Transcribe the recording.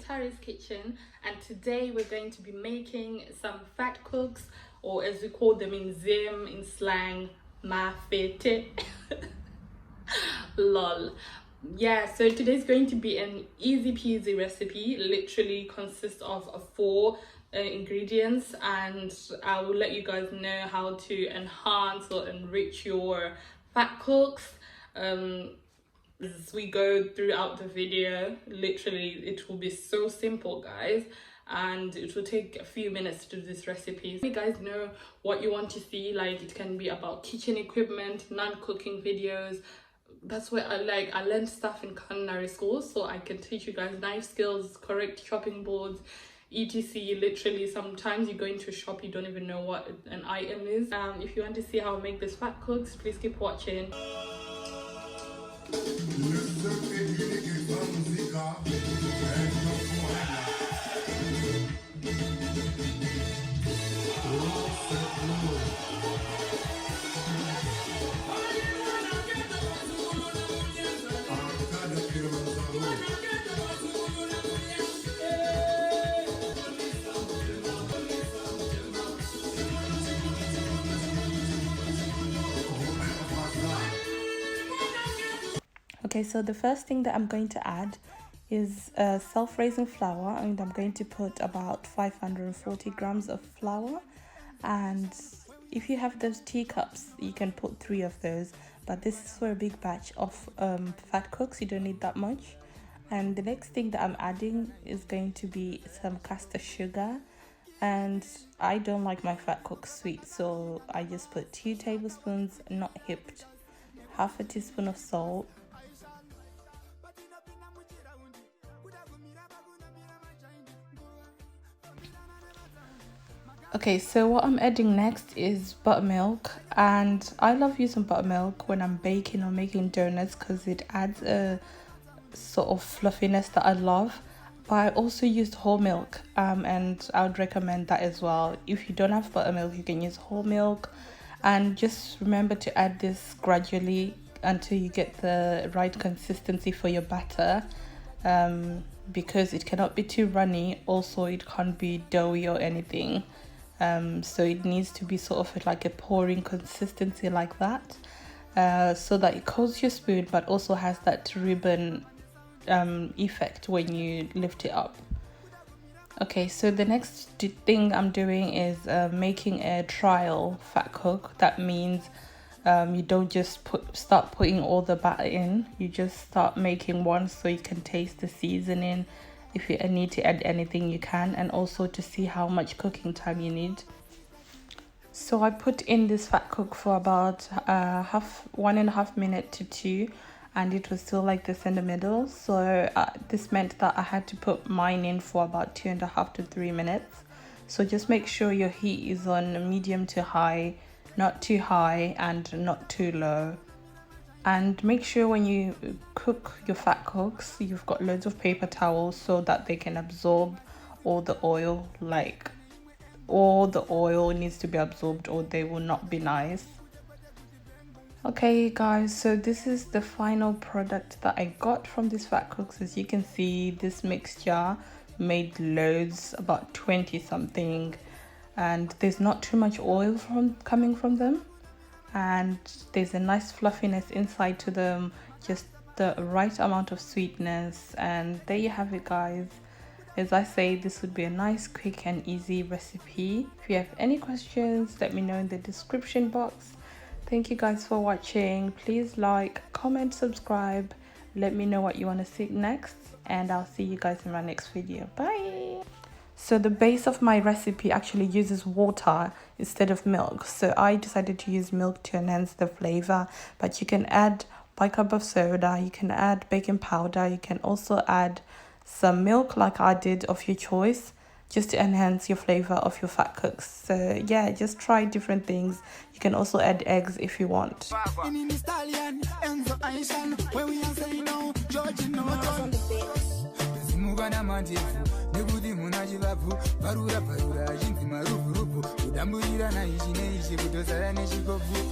Tari's kitchen, and today we're going to be making some Fatcooks, or as we call them in Zim, in slang, mafete. Lol. Yeah, so today's going to be an easy peasy recipe. Literally consists of 4 ingredients, and I will let you guys know how to enhance or enrich your Fatcooks as we go throughout the video. Literally, it will be so simple, guys, and it will take a few minutes to do this recipe. So you guys know what you want to see. Like, it can be about kitchen equipment, non-cooking videos. That's what I learned stuff in culinary school, so I can teach you guys knife skills, correct chopping boards, etc. Literally, sometimes you go into a shop, you don't even know what an item is. If you want to see how I make this Fatcooks, please keep watching. Okay, so the first thing that I'm going to add is self-raising flour, and I'm going to put about 540 grams of flour. And if you have those teacups, you can put 3 of those, but this is for a big batch of Fatcooks, you don't need that much. And the next thing that I'm adding is going to be some caster sugar, and I don't like my Fatcooks sweet, so I just put 2 tablespoons, not hipped, half a teaspoon of salt. Okay, so what I'm adding next is buttermilk, and I love using buttermilk when I'm baking or making donuts because it adds a sort of fluffiness that I love. But I also used whole milk, and I would recommend that as well. If you don't have buttermilk, you can use whole milk, and just remember to add this gradually until you get the right consistency for your batter, because it cannot be too runny. Also, it can't be doughy or anything. So it needs to be sort of like a pouring consistency like that, so that it coats your spoon but also has that ribbon effect when you lift it up. Okay, so the next thing I'm doing is making a trial Fatcook. That means you don't just start putting all the batter in, you just start making one so you can taste the seasoning. If you need to add anything, you can, and also to see how much cooking time you need. So I put in this Fatcook for about 1.5 minutes to 2, and it was still like this in the middle. So this meant that I had to put mine in for about 2.5 to 3 minutes. So just make sure your heat is on medium to high, not too high and not too low. And make sure when you cook your Fatcooks, you've got loads of paper towels so that they can absorb all the oil. Like, all the oil needs to be absorbed or they will not be nice. Okay guys, so this is the final product that I got from these Fatcooks. As you can see, this mixture made loads, about 20 something, and there's not too much oil coming from them. And there's a nice fluffiness inside to them, just the right amount of sweetness. And there you have it, guys. As I say, this would be a nice, quick and easy recipe. If you have any questions, let me know in the description box. Thank you guys for watching. Please like, comment, subscribe. Let me know what you want to see next, and I'll see you guys in my next video. Bye. So the base of my recipe actually uses water instead of milk. So I decided to use milk to enhance the flavor, but you can add bicarbonate of soda, you can add baking powder, you can also add some milk like I did of your choice, just to enhance your flavor of your Fatcooks. So yeah, just try different things. You can also add eggs if you want. Varura varura, jinti marufu rupu, udamburira na ichi kutozara nechikofu.